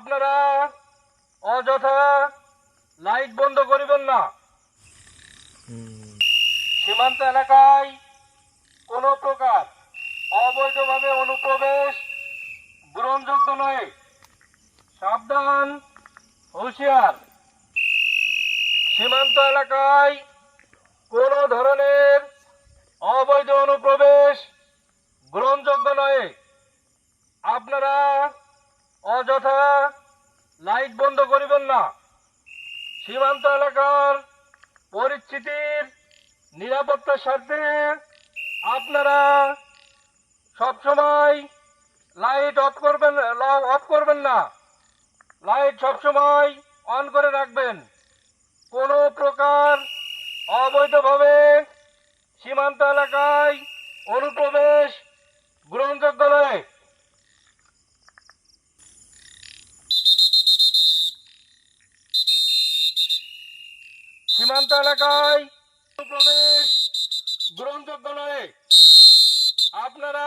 আপনারা অযথা লাইট বন্ধ করিবেন না। সীমান্ত এলাকায় কোনো প্রকার অবৈধভাবে অনুপ্রবেশ গ্রহণযোগ্য নয়। সাবধান, হুঁশিয়ার। সীমান্ত এলাকায় কোনো ধরনের অবৈধ অনুপ্রবেশ গ্রহণযোগ্য নয়। আপনারা অযথা লাইট বন্ধ করিবেন না। সীমান্ত এলাকার পরিস্থিতির নিরাপত্তার স্বার্থে আপনারা সবসময় লাইট অফ করবেন না। লাইট সবসময় অন করে রাখবেন। কোনো প্রকার অবৈধভাবে সীমান্ত এলাকায় অনুপ্রবেশ গ্রহণযোগ্য নয়। সীমান্ত এলাকায় অনুপ্রবেশ গ্রহণযোগ্য নয়। আপনারা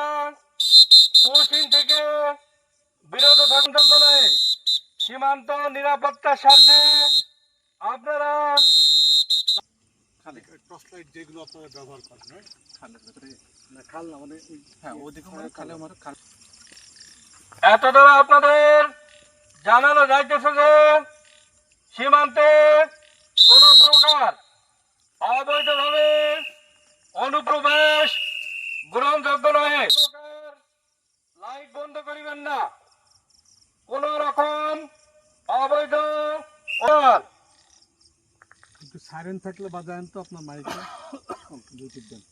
পুশিন থেকে বিরত থাকতে নয়। সীমান্ত নিরাপত্তার স্বার্থে আপনারা টর্চ লাইট যেগুলো আপনারা ব্যবহার করেন, খালের ভেতরে না খাল না মানে হ্যাঁ ওদিকে মানে খালে আমার খাল। এত দ্বারা আপনাদের জানানো যাইতেছে যে সীমান্তে কোন প্রকার অবৈধভাবে অনুপ্রবেশ গ্রহণযোগ্য নয়। লাইট বন্ধ করিবেন না। কোন রকম অবৈধ একটু সাইরেন থাকলে বাজায়েন তো আপনার মাইকে দুই দেন।